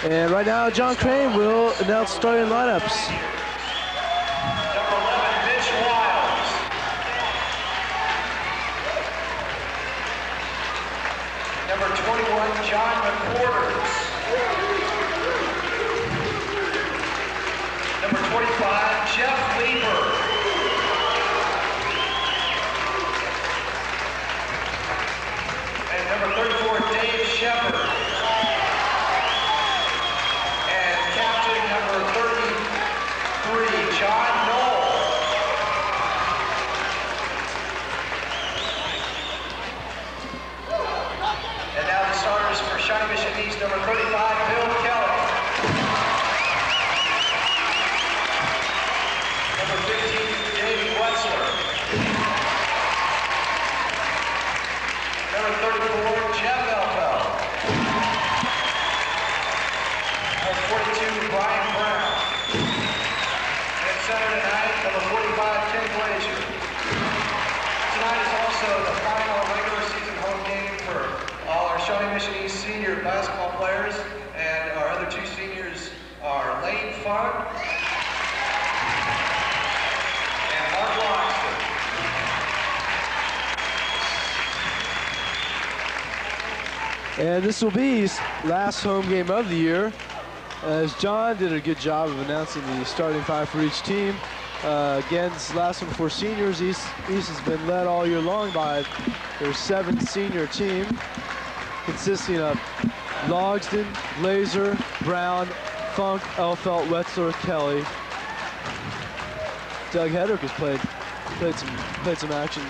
And right now, John Crane will announce starting lineups. Number 11, Mitch Wiles. Number 21, John McQuarters. Number 25, Jeff Leaver. And number 34, Dave Shepard. And captain number 33, John Knoll. And now the starters for Shawnee Mission East, number 35, Bill Kelly. Number 15, Dave Wetzler. Number 34, Jeff Elfeld. Number 42, Brian Brown. And center tonight, number 45, Ken Glazier. Tonight is also the final regular season home game for all our Shawnee Mission East senior basketball players, and our other two seniors are Lane Funk and Mark Loxton. And this will be his last home game of the year, as John did a good job of announcing the starting five for each team. Again, this is the last one for seniors. East has been led all year long by their 7th senior team, consisting of Logsdon, Glazer, Brown, Funk, Elfelt, Wetzler, Kelly. Doug Hedrick has played some action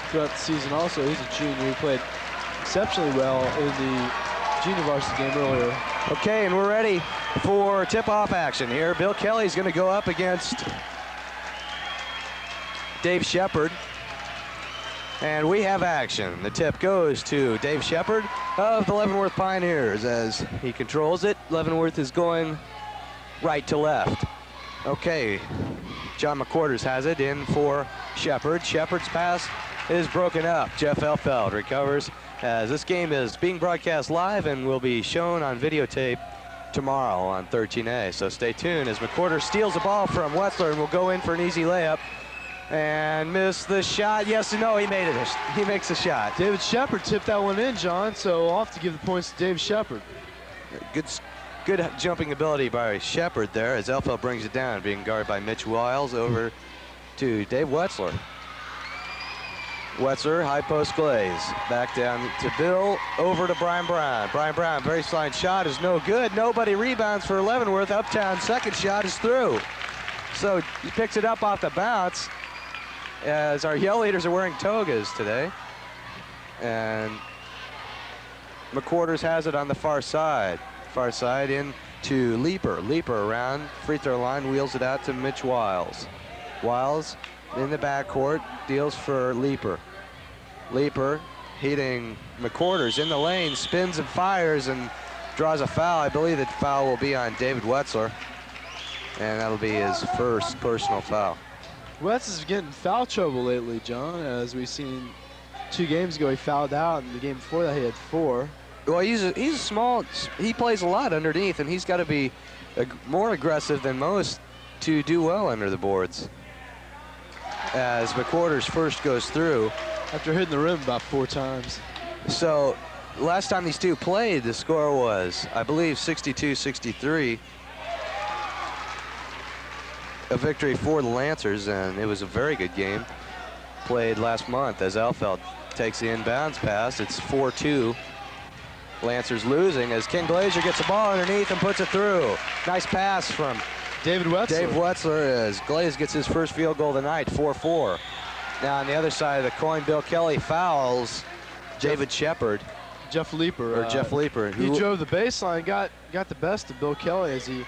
throughout the season also. He's a junior. He played exceptionally well in the junior varsity game earlier. Okay, and we're ready for tip-off action here. Bill Kelly's going to go up against Dave Shepard. And we have action. The tip goes to Dave Shepard of the Leavenworth Pioneers as he controls it. Leavenworth is going right to left. Okay, John McQuarters has it in for Shepard. Shepard's pass is broken up. Jeff Elfeld recovers as this game is being broadcast live and will be shown on videotape tomorrow on 13A. So stay tuned as McQuarters steals the ball from Wetzler and will go in for an easy layup. And missed the shot. Yes and no, he made it. He makes the shot. David Shepard tipped that one in, John, so I'll have to give the points to Dave Shepard. Good jumping ability by Shepard there as Elfeld brings it down, being guarded by Mitch Wiles over to Dave Wetzler. Wetzler, high post glaze. Back down to Bill, over to Brian Brown. Brian Brown, very slide shot is no good. Nobody rebounds for Leavenworth. Uptown second shot is through. So he picks it up off the bounce, as our yell leaders are wearing togas today. And McQuarters has it on the far side. Far side in to Leaper. Leaper around free throw line, wheels it out to Mitch Wiles. Wiles in the backcourt, deals for Leaper. Leaper hitting McQuarters in the lane, spins and fires and draws a foul. I believe that foul will be on David Wetzler, and that'll be his first personal foul. Wetz is getting foul trouble lately, John, as we've seen 2 games ago he fouled out, and the game before that he had 4. Well, he's a small, he plays a lot underneath, and he's got to be more aggressive than most to do well under the boards. As McQuarters first goes through. After hitting the rim about 4 times. So last time these two played, the score was, I believe, 62-63. A victory for the Lancers, and it was a very good game played last month as Elfeld takes the inbounds pass. It's 4-2. Lancers losing as Ken Glazier gets the ball underneath and puts it through. Nice pass from David Wetzler. Dave Wetzler as Glaze gets his first field goal tonight, 4-4. Now on the other side of the coin, Bill Kelly fouls David Shepard. Jeff Leaper. Jeff Leaper. He drove the baseline, got the best of Bill Kelly as he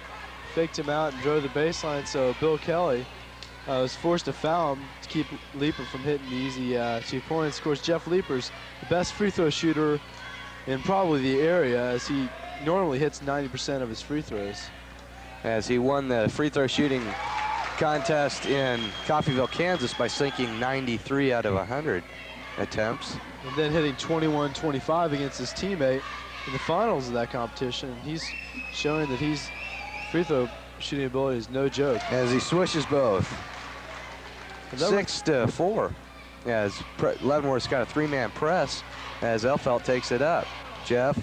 faked him out and drove the baseline, so Bill Kelly was forced to foul him to keep Leaper from hitting the easy 2 points. Of course, Jeff Leaper's the best free throw shooter in probably the area, as he normally hits 90% of his free throws. As he won the free throw shooting contest in Coffeyville, Kansas by sinking 93 out of 100 attempts. And then hitting 21-25 against his teammate in the finals of that competition. He's showing that his free throw shooting ability is no joke. As he swishes both. 6-4. As Leavenworth's got a 3-man press as Elfelt takes it up. Jeff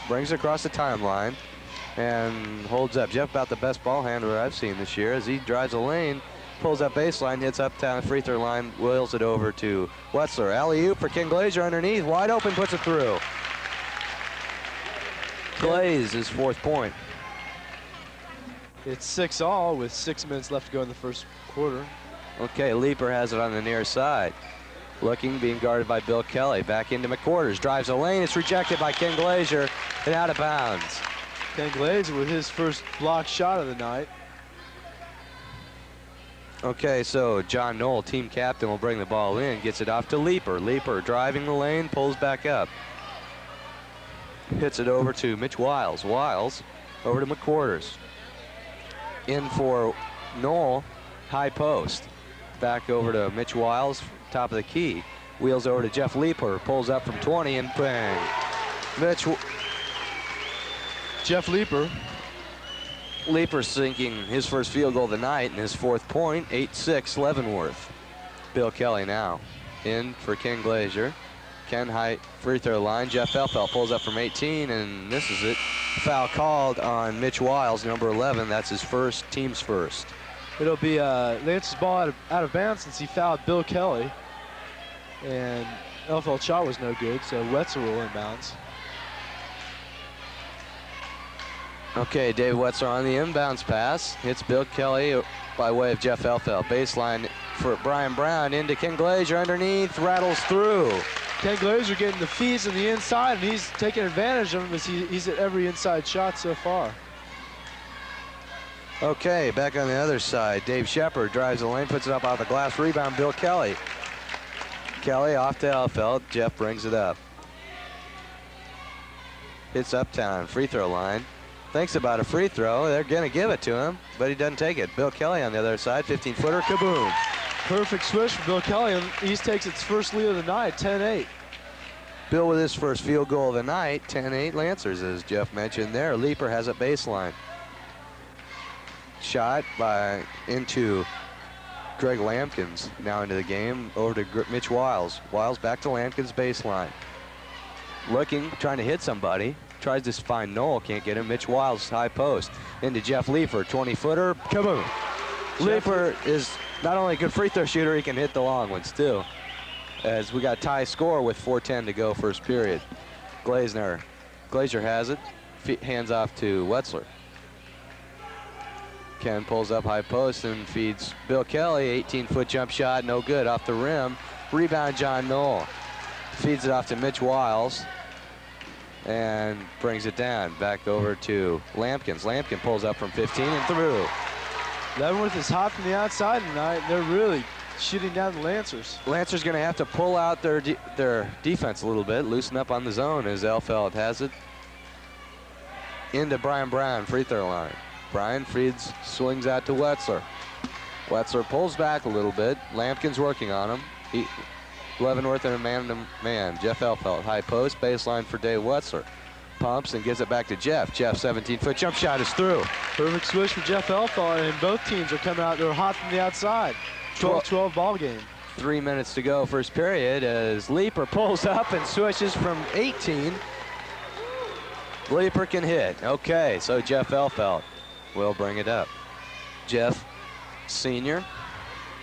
brings it across the timeline and holds up. Jeff about the best ball handler I've seen this year as he drives a lane, pulls up baseline, hits uptown free throw line, wheels it over to Wetzler. Alley-oop for Ken Glazer underneath, wide open, puts it through. Glaze his 4th point. It's 6-all with 6 minutes left to go in the first quarter. Okay, Leaper has it on the near side. Looking, being guarded by Bill Kelly. Back into McQuarters, drives a lane, it's rejected by Ken Glazer and out of bounds. Ken Glazer with his first block shot of the night. Okay, so John Knoll, team captain, will bring the ball in, gets it off to Leaper. Leaper driving the lane, pulls back up. Hits it over to Mitch Wiles. Wiles over to McQuarters. In for Knoll, high post. Back over to Mitch Wiles, top of the key. Wheels over to Jeff Leaper, pulls up from 20 and bang. Jeff Leaper. Leaper sinking his first field goal of the night and his 4th point, 8-6 Leavenworth. Bill Kelly now in for Ken Glazer. Ken high free throw line. Jeff Elfelt pulls up from 18 and misses it. Foul called on Mitch Wiles, number 11. That's his first, team's first. It'll be Lance's ball out of bounds since he fouled Bill Kelly. And Elfelt's shot was no good, so Wetzler will inbounds. Okay, Dave Wetzler on the inbounds pass. Hits Bill Kelly by way of Jeff Elfelt. Baseline for Brian Brown into Ken Glazer underneath, rattles through. Ken Glazer getting the feeds on the inside, and he's taking advantage of him as he's hit every inside shot so far. Okay, back on the other side, Dave Shepard drives the lane, puts it up off the glass, rebound, Bill Kelly. Kelly off to Elfelt, Jeff brings it up. Hits uptown, free throw line. Thinks about a free throw, they're gonna give it to him, but he doesn't take it. Bill Kelly on the other side, 15-footer, kaboom. Perfect switch for Bill Kelly, and he takes its first lead of the night, 10-8. Bill with his first field goal of the night, 10-8 Lancers, as Jeff mentioned there. Leaper has it baseline. Shot into Greg Lampkins, now into the game, over to Mitch Wiles. Wiles back to Lampkins baseline. Looking, trying to hit somebody. Tries to find Knoll, can't get him. Mitch Wiles, high post. Into Jeff Leaper, 20-footer, kaboom. Leaper is not only a good free throw shooter, he can hit the long ones too. As we got tie score with 4:10 to go first period. Glazer has it, hands off to Wetzler. Ken pulls up high post and feeds Bill Kelly, 18-foot jump shot, no good, off the rim. Rebound John Knoll. Feeds it off to Mitch Wiles and brings it down. Back over to Lampkins. Lampkin pulls up from 15 and through. Leavenworth is hot from the outside tonight, and they're really shooting down the Lancers. Lancers going to have to pull out their defense a little bit, loosen up on the zone as Elfelt has it. Into Brian Brown, free throw line. Brian feeds, swings out to Wetzler. Wetzler pulls back a little bit. Lampkin's working on him. Leavenworth in a man-to-man. Jeff Elfelt, high post, baseline for Dave Wetzler. Pumps and gives it back to Jeff. Jeff, 17-foot jump shot is through. Perfect switch for Jeff Elfelt, and both teams are coming out. They're hot from the outside. 12-12 ball game. 3 minutes to go first period as Leaper pulls up and switches from 18. Leaper can hit. Okay, so Jeff Elfelt will bring it up. Jeff, senior,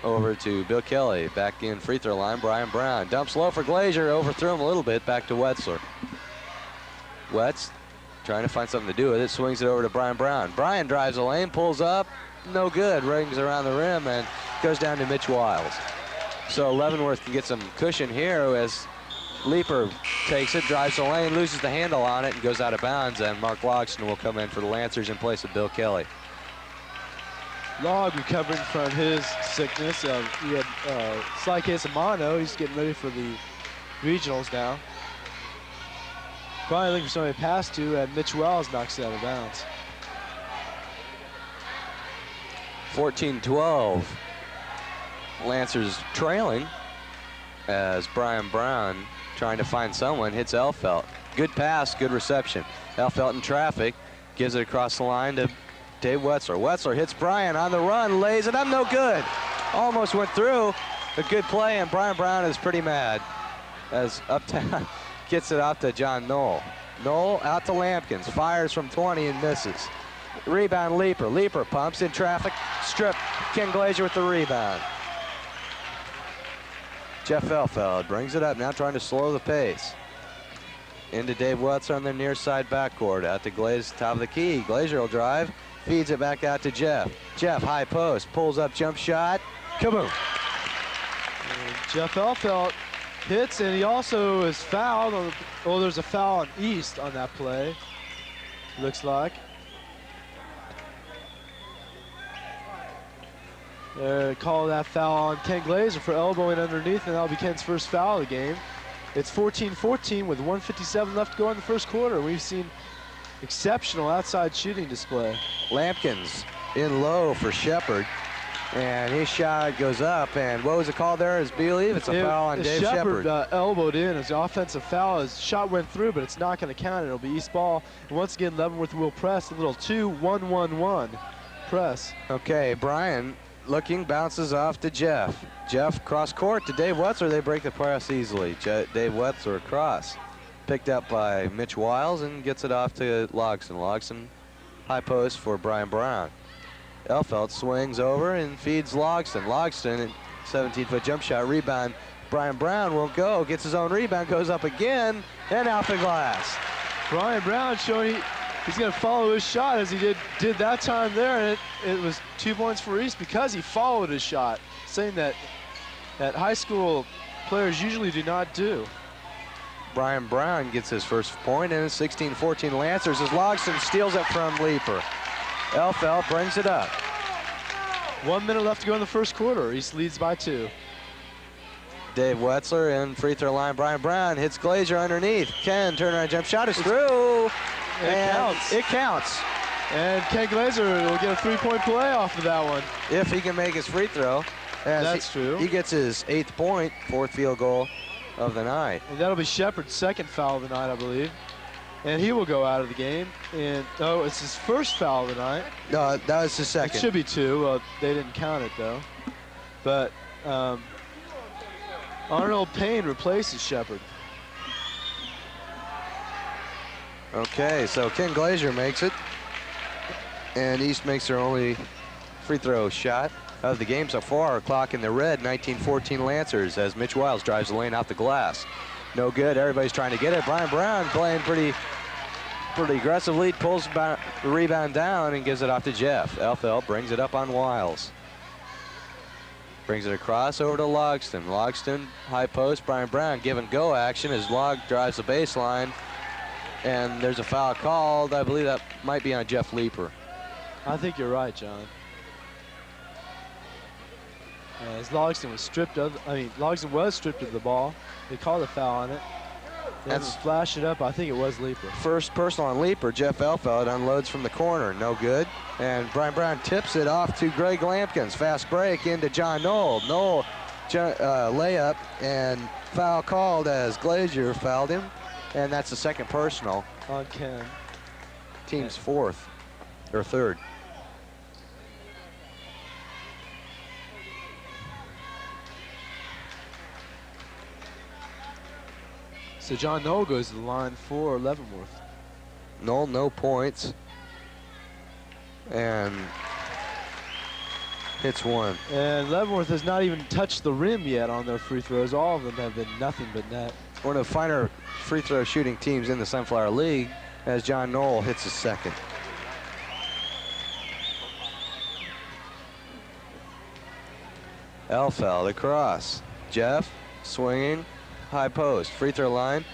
over to Bill Kelly. Back in free throw line, Brian Brown. Dumps low for Glazer, overthrew him a little bit, back to Wetzler. Wetz trying to find something to do with it, swings it over to Brian Brown. Brian drives the lane, pulls up, no good, rings around the rim and goes down to Mitch Wiles. So Leavenworth can get some cushion here as Leaper takes it, drives the lane, loses the handle on it and goes out of bounds, and Mark Logston will come in for the Lancers in place of Bill Kelly. Log recovering from his sickness. He had slight case of mono. He's getting ready for the regionals now. Probably looking for somebody to pass to, and Mitch Wells knocks it out of bounds. 14-12. Lancers trailing as Brian Brown, trying to find someone, hits Elfelt. Good pass, good reception. Elfelt in traffic, gives it across the line to Dave Wetzler. Wetzler hits Brian on the run, lays it up, no good. Almost went through. A good play, and Brian Brown is pretty mad as Uptown gets it off to John Knoll. Knoll out to Lampkins, fires from 20 and misses. Rebound Leaper. Leaper pumps in traffic, strip. Ken Glazier with the rebound. Jeff Elfeld brings it up, now trying to slow the pace. Into Dave Wetzler on the near side backcourt. Out to Glaze, top of the key. Glazier will drive, feeds it back out to Jeff. Jeff, high post, pulls up, jump shot, kaboom. And Jeff Elfelt hits, and he also is fouled. Oh, there's a foul on East on that play, looks like. Call that foul on Ken Glazier for elbowing underneath, and that'll be Ken's first foul of the game. It's 14-14 with 1:57 left to go in the first quarter. We've seen exceptional outside shooting display. Lampkins in low for Shepard, and his shot goes up, and what was it called there? Is believe it's a foul on Dave Shepard. Elbowed in as the offensive foul. His shot went through, but it's not going to count. It'll be East ball. And once again, Leavenworth will press a little 2-1-1-1 press. Okay, Brian looking, bounces off to Jeff. Jeff cross court to Dave Wetzler. They break the press easily. Dave Wetzler across. Picked up by Mitch Wiles and gets it off to Logston. Logston high post for Brian Brown. Elfelt swings over and feeds Logston. Logston, 17-foot jump shot, rebound. Brian Brown won't go, gets his own rebound, goes up again, and out the glass. Brian Brown showing he's going to follow his shot as he did that time there, and it was 2 points for East because he followed his shot, saying that high school players usually do not do. Brian Brown gets his first point, and it's 16-14 Lancers as Logston steals it from Leaper. Elfelt brings it up. 1 minute left to go in the first quarter. East leads by 2. Dave Wetzler in free throw line. Brian Brown hits Glazier underneath. Ken turnaround jump shot is through. It counts. And Ken Glazier will get a 3-point play off of that one. If he can make his free throw. That's true. He gets his 8th point, 4th field goal of the night. And that'll be Shepard's 2nd foul of the night, I believe. And he will go out of the game. And it's his first foul of the night. No, that was his 2nd. It should be 2. They didn't count it though. But Arnold Payne replaces Shepard. Okay, so Ken Glazier makes it, and East makes their only free throw shot of the game so far. Clock in the red, 19-14 Lancers as Mitch Wiles drives the lane off the glass. No good, everybody's trying to get it. Brian Brown playing pretty aggressively, pulls the rebound down and gives it off to Jeff. Elfelt brings it up on Wiles. Brings it across over to Logston. Logston, high post, Brian Brown give and go action as Log drives the baseline. And there's a foul called. I believe that might be on Jeff Leaper. I think you're right, John. As Logston was stripped of, Logston was stripped of the ball. They called a foul on it. That's flash it up. I think it was Leaper. First personal on Leaper. Jeff Elfeld unloads from the corner. No good. And Brian Brown tips it off to Greg Lampkins. Fast break into John Knoll. Knoll layup and foul called as Glazier fouled him. And that's the 2nd personal. On Ken. Team's 4th or 3rd. So John Knoll goes to the line for Leavenworth. Knoll, no points. And hits one. And Leavenworth has not even touched the rim yet on their free throws. All of them have been nothing but net. One of the finer free throw shooting teams in the Sunflower League as John Knoll hits his 2nd. Elfeld across. Jeff swinging. High post, free throw line.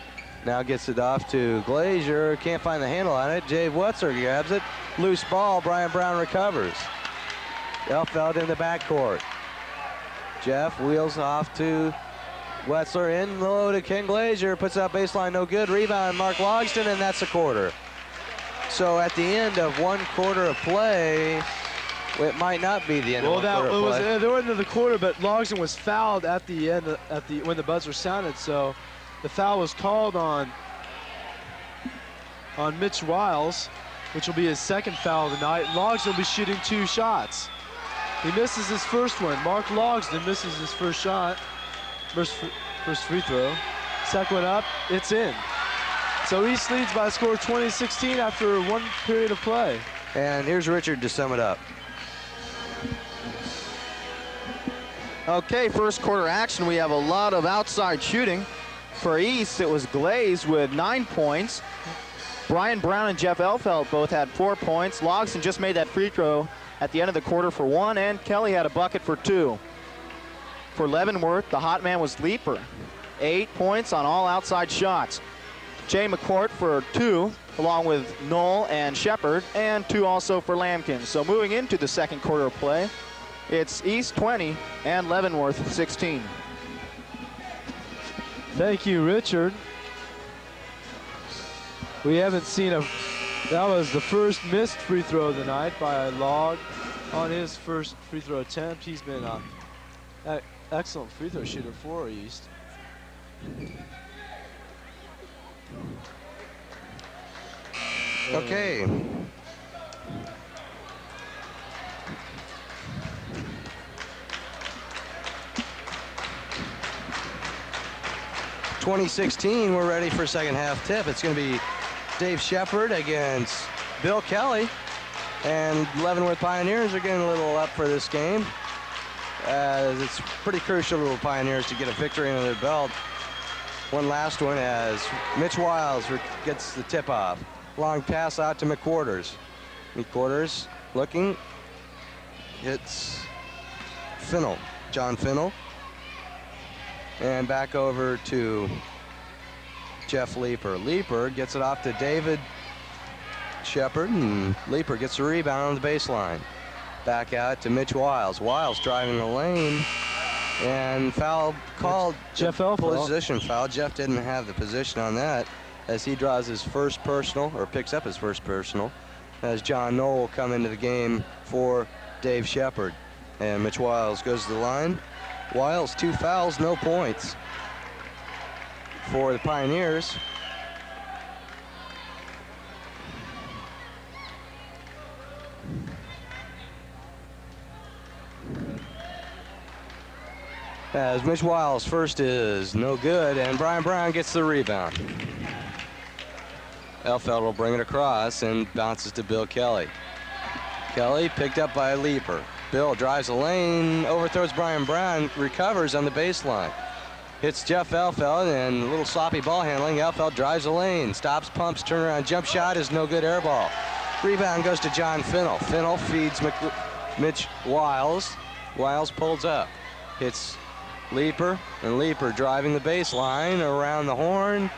Now gets it off to Glazier. Can't find the handle on it. Dave Wetzler grabs it. Loose ball. Brian Brown recovers. Elfeld in the backcourt. Jeff wheels off to Wetzler in low to Ken Glazier. Puts out baseline. No good. Rebound. Mark Logston, and that's a quarter. So at the end of 1 quarter of play, it might not be the end of 1 quarter of play. They were into the quarter, but Logston was fouled at the end when the buzzer sounded. So the foul was called on on Mitch Wiles, which will be his second foul of the night. Logsdon will be shooting 2 shots. He misses his first one. Mark Logsdon misses his first shot, first free throw. Second one up, it's in. So East leads by a score of 20-16 after 1 period of play. And here's Richard to sum it up. Okay, first quarter action. We have a lot of outside shooting. For East, it was Glaze with 9 points. Brian Brown and Jeff Elfelt both had 4 points. Logsdon just made that free throw at the end of the quarter for 1, and Kelly had a bucket for 2. For Leavenworth, the hot man was Leaper. 8 points on all outside shots. Jay McCourt for 2, along with Knoll and Shepard, and 2 also for Lampkin. So moving into the second quarter of play, it's East 20 and Leavenworth 16. Thank you, Richard. We haven't seen that was the first missed free throw of the night by Log on his first free throw attempt. He's been an excellent free throw shooter for East. Okay. (2016), we're ready for second half tip. It's going to be Dave Shepard against Bill Kelly. And Leavenworth Pioneers are getting a little up for this game, as it's pretty crucial to the Pioneers to get a victory under their belt. One last one as Mitch Wiles gets the tip off. Long pass out to McQuarters. McQuarters looking. Hits Finnell, John Finnell. And back over to Jeff Leaper. Leaper gets it off to David Shepard, and Leaper gets a rebound on the baseline. Back out to Mitch Wiles. Wiles driving the lane, and foul called. Jeff Elfelt. Position foul. Jeff didn't have the position on that, as he draws his first personal, or picks up his first personal, as John Knoll will come into the game for Dave Shepard. And Mitch Wiles goes to the line. Wiles, 2 fouls, no points for the Pioneers. As Mitch Wiles' first is no good, and Brian Brown gets the rebound. Elfeld will bring it across and bounces to Bill Kelly. Kelly picked up by Leaper. Bill drives the lane, overthrows Brian Brown, recovers on the baseline. Hits Jeff Elfeld, and a little sloppy ball handling. Elfeld drives the lane, stops, pumps, turnaround, jump shot is no good, air ball. Rebound goes to John Finnell. Finnell feeds Mitch Wiles. Wiles pulls up, hits Leaper, and Leaper driving the baseline around the horn,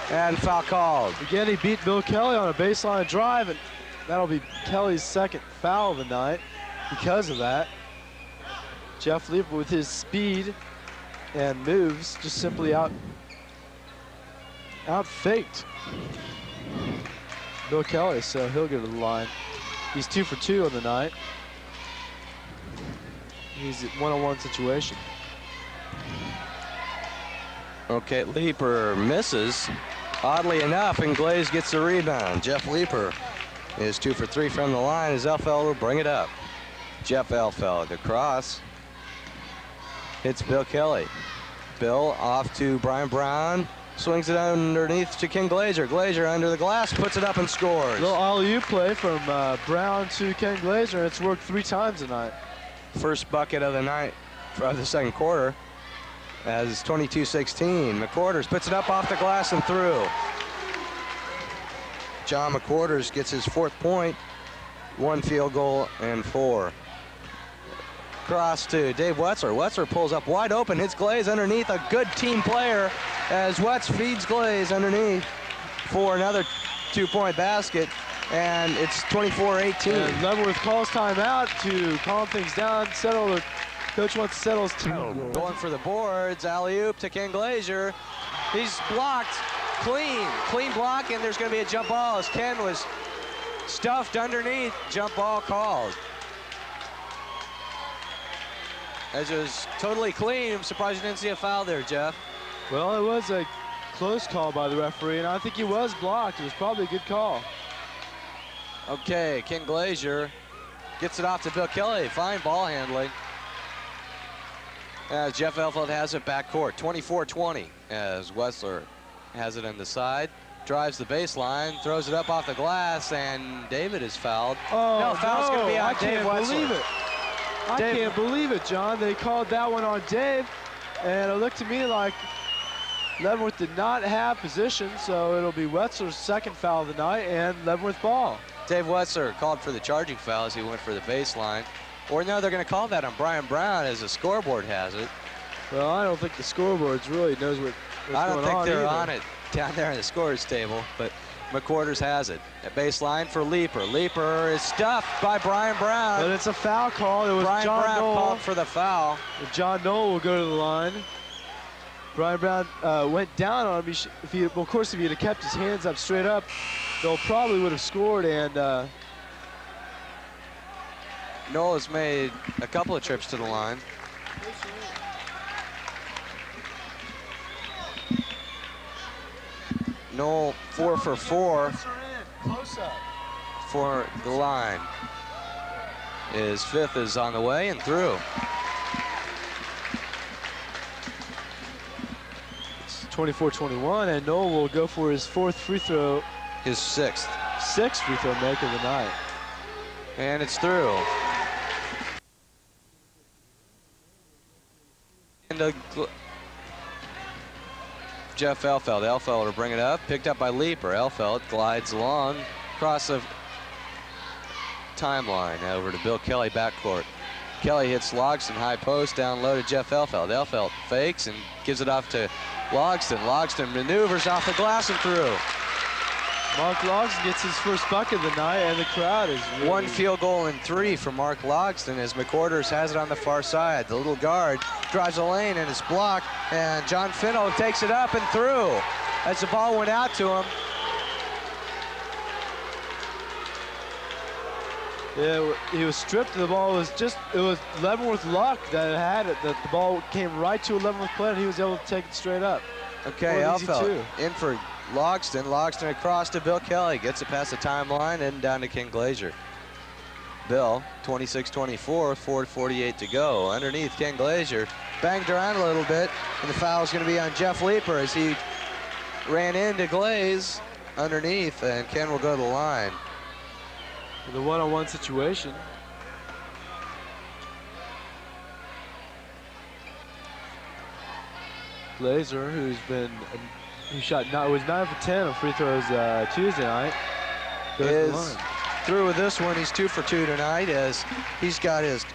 and foul called. Again, he beat Bill Kelly on a baseline drive, and that'll be Kelly's second foul of the night. Because of that, Jeff Leaper with his speed and moves just simply out-faked Bill Kelly, so he'll go to the line. He's 2 for 2 on the night. He's at one-on-one situation. Okay, Leaper misses, oddly enough, and Glaze gets the rebound. Jeff Leaper is 2 for 3 from the line as Elfeld will bring it up. Jeff Elfeld across, hits Bill Kelly. Bill off to Brian Brown, swings it underneath to Ken Glazer. Glazer under the glass, puts it up and scores. Little alley-oop play from Brown to Ken Glazer. It's worked 3 times tonight. First bucket of the night, of the second quarter, as 22-16. McQuarters puts it up off the glass and through. John McQuarters gets his 4th point, 1 field goal and 4. Cross to Dave Wetzer. Wetzer pulls up wide open, hits Glaze underneath. A good team player as Wetz feeds Glaze underneath for another 2-point basket, and it's 24-18. And Leavenworth calls timeout to calm things down. Coach wants to settle his team. Going for the boards, alley-oop to Ken Glazer. He's blocked, clean block, and there's going to be a jump ball as Ken was stuffed underneath. Jump ball called. As it was totally clean, I'm surprised you didn't see a foul there, Jeff. Well, it was a close call by the referee, and I think he was blocked. It was probably a good call. Okay, Ken Glazier gets it off to Bill Kelly. Fine ball handling. As Jeff Elfeld has it backcourt, 24-20, as Wetzler has it on the side. Drives the baseline, throws it up off the glass, and David is fouled. Oh, no, foul's going to be on Dave Wetzler. Believe it. I can't believe it, John. They called that one on Dave, and it looked to me like Leavenworth did not have position, so it'll be Wetzler's second foul of the night, and Leavenworth ball. Dave Wetzler called for the charging foul as he went for the baseline. Or no, they're going to call that on Brian Brown as the scoreboard has it. Well, I don't think the scoreboard really knows what's going on. I don't think they're either. on it down there in the scorer's table, but McQuarters has it. A baseline for Leaper. Leaper is stuffed by Brian Brown. But it's a foul call. It was Brian John Brown Knoll. called for the foul. John Knoll will go to the line. Brian Brown went down on him. Of course, if he had kept his hands up straight up, Knoll probably would have scored. And Knoll has made a couple of trips to the line. Knoll 4 for 4 for the line. His fifth is on the way and through. It's 24-21, and Knoll will go for his fourth free throw. His sixth free throw make of the night. And it's through. And Jeff Elfeld. Elfeld will bring it up, picked up by Leaper. Elfeld glides along across the timeline over to Bill Kelly backcourt. Kelly hits Logston high post, down low to Jeff Elfeld. Elfeld fakes and gives it off to Logston. Logston maneuvers off the glass and through. Mark Logston gets his first bucket of the night, and the crowd is really... One field goal and 3 for Mark Logston as McQuarters has it on the far side. The little guard drives a lane and is blocked, and John Finno takes it up and through as the ball went out to him. Yeah, he was stripped. The ball was it was Leavenworth luck that had it, that the ball came right to a Leavenworth player, and he was able to take it straight up. Okay, Elfeld in for Logston. Logston across to Bill Kelly. Gets it past the timeline and down to Ken Glazier. Bill, 26-24, 4:48 to go. Underneath, Ken Glazier banged around a little bit, and the foul is going to be on Jeff Leaper as he ran into Glaze underneath, and Ken will go to the line. The one-on-one situation. Glazer, was 9 for 10 on free throws Tuesday night, is through with this one. He's 2 for 2 tonight as he's got his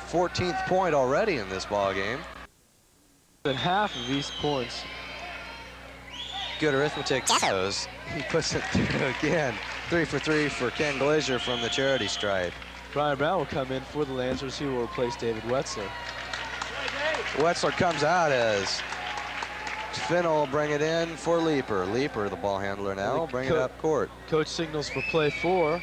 14th point already in this ball game. And half of these points. Good arithmetic. He puts it through again. 3 for 3 for Ken Glazier from the charity stripe. Brian Brown will come in for the Lancers. He will replace David Wetzler. Wetzler comes out as Finno will bring it in for Leaper. Leaper, the ball handler now, will bring it up court. Coach signals for play 4,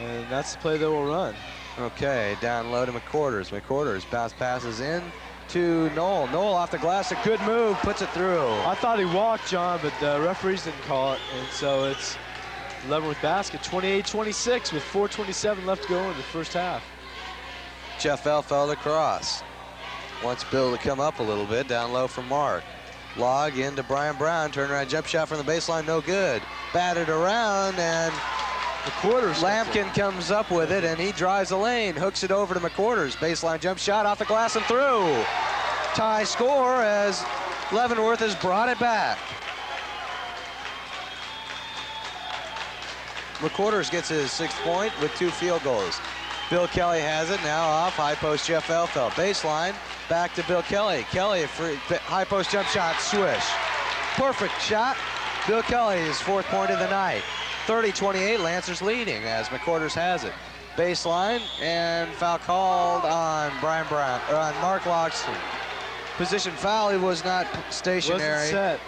and that's the play they will run. Okay, down low to McQuarters. McQuarters bounce passes in to Knoll. Knoll off the glass, a good move, puts it through. I thought he walked, John, but the referees didn't call it, and so it's Leavenworth basket, 28-26 with 4:27 left to go in the first half. Jeff Elfeld across. Wants Bill to come up a little bit, down low from Mark. Log into Brian Brown, turnaround jump shot from the baseline, no good. Batted around, and McQuarters Lampkin comes up with it, and he drives the lane, hooks it over to McQuarters. Baseline jump shot off the glass and through. Tie score as Leavenworth has brought it back. McQuarters gets his 6th point with 2 field goals. Bill Kelly has it now off high post Jeff Elfeld. Baseline, back to Bill Kelly. Kelly, free, high post jump shot, swish. Perfect shot. Bill Kelly, his 4th point of the night. 30-28, Lancers leading as McQuarters has it. Baseline, and foul called on Brian Brown, or on Mark Logston. Position foul, he was not stationary. Wasn't set.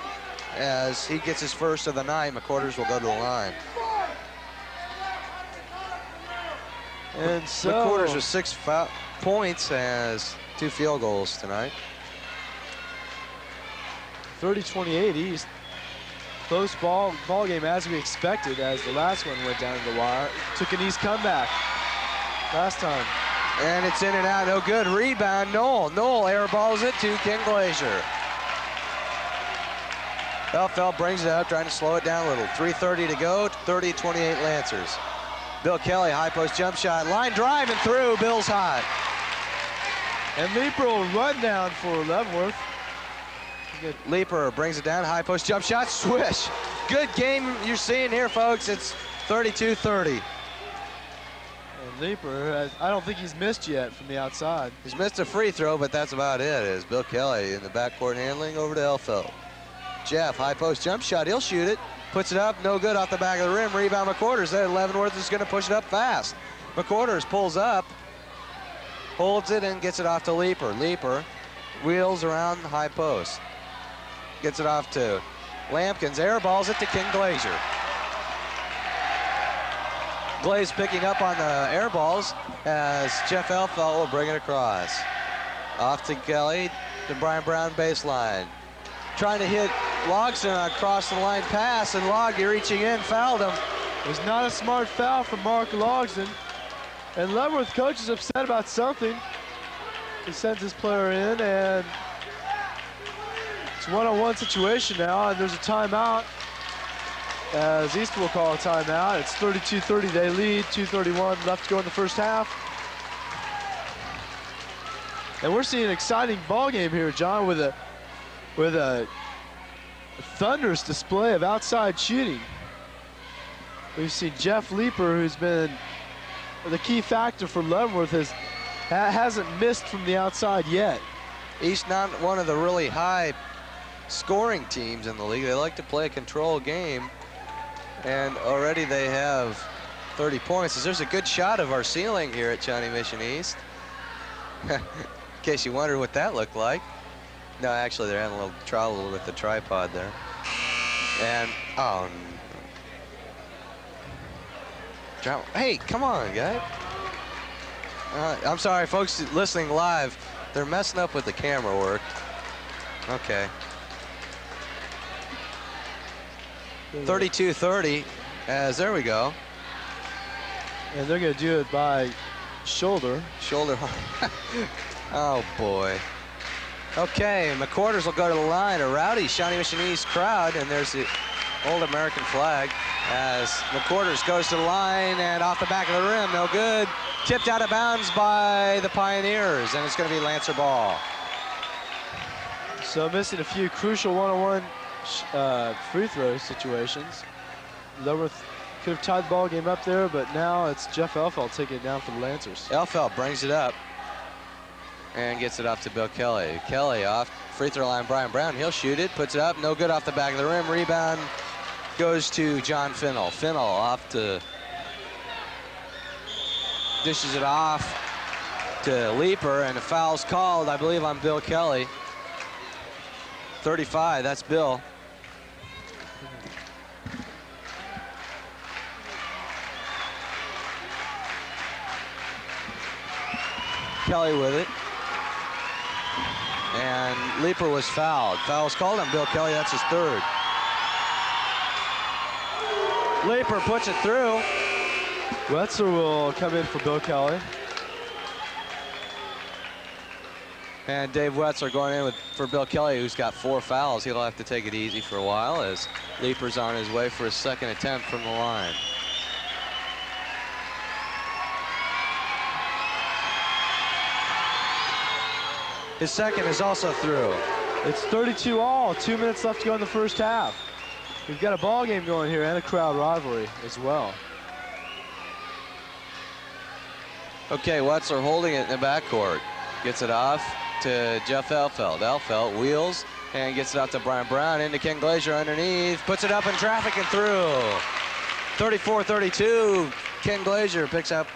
As he gets his 1st of the night, McQuarters will go to the line. And so McQuarters with 6 points, has 2 field goals tonight. 30-28 East. Close ball game as we expected, as the last one went down to the wire. Took an East comeback last time. And it's in and out, no good. Rebound, Knoll. Knoll airballs it to Ken Glazier. Elfeld brings it up, trying to slow it down a little. 3:30 to go, 30-28 Lancers. Bill Kelly, high post jump shot, line drive and through, Bill's hot. And Leaper will run down for Leavenworth. Leaper brings it down, high post jump shot, swish. Good game you're seeing here, folks. It's 32-30. And Leaper, I don't think he's missed yet from the outside. He's missed a free throw, but that's about it. As Bill Kelly in the backcourt handling over to Elfeld. Jeff, high post jump shot, he'll shoot it. Puts it up, no good off the back of the rim. Rebound McQuarters there. Leavenworth is going to push it up fast. McQuarters pulls up, holds it, and gets it off to Leaper. Leaper wheels around the high post. Gets it off to Lampkins, airballs it to King Glazier. Glaze picking up on the air balls as Jeff Elfeld will bring it across. Off to Kelly, to Brian Brown baseline. Trying to hit Logston across the line pass, and Loggy reaching in, fouled him. It was not a smart foul from Mark Logston. And Leavenworth coach is upset about something. He sends his player in, and it's a one-on-one situation now, and there's a timeout. As East will call a timeout. It's 32-30, they lead, 2:31 left to go in the first half. And we're seeing an exciting ball game here, John, with a thunderous display of outside shooting. We've seen Jeff Leaper, who's been the key factor for Leavenworth, hasn't missed from the outside yet. East not one of the really high scoring teams in the league. They like to play a control game, and already they have 30 points. There's a good shot of our ceiling here at Shawnee Mission East. In case you wondered what that looked like. No, actually they're having a little trouble with the tripod there. And, oh. Hey, come on, guy. I'm sorry, folks listening live. They're messing up with the camera work. Okay. 32-30, as there we go. And they're going to do it by shoulder. Shoulder. Oh, boy. Okay, McQuarters will go to the line. A rowdy Shawnee Mission East crowd, and there's the old American flag as McQuarters goes to the line, and off the back of the rim, no good. Tipped out of bounds by the Pioneers, and it's going to be Lancer ball. So missing a few crucial one-on-one free throw situations. Leavenworth could have tied the ball game up there, but now it's Jeff Elfeld taking it down for the Lancers. Elfeld brings it up and gets it off to Bill Kelly. Kelly off free throw line, Brian Brown, he'll shoot it, puts it up, no good off the back of the rim. Rebound goes to John Finnell. Finnell off to, dishes it off to Leaper, and a foul's called, I believe, on Bill Kelly. 35, that's Bill. Kelly with it. And Leaper was fouled. Foul's called on Bill Kelly, that's his third. Leaper puts it through. Wetzer will come in for Bill Kelly. And Dave Wetzer going in for Bill Kelly, who's got 4 fouls. He'll have to take it easy for a while as Leaper's on his way for his second attempt from the line. His second is also through. It's 32 all, 2 minutes left to go in the first half. We've got a ball game going here and a crowd rivalry as well. Okay, Wetzer holding it in the backcourt. Gets it off to Jeff Elfeld. Elfeld wheels and gets it out to Brian Brown, into Ken Glazier underneath, puts it up in traffic and through. 34-32, Ken Glazier picks up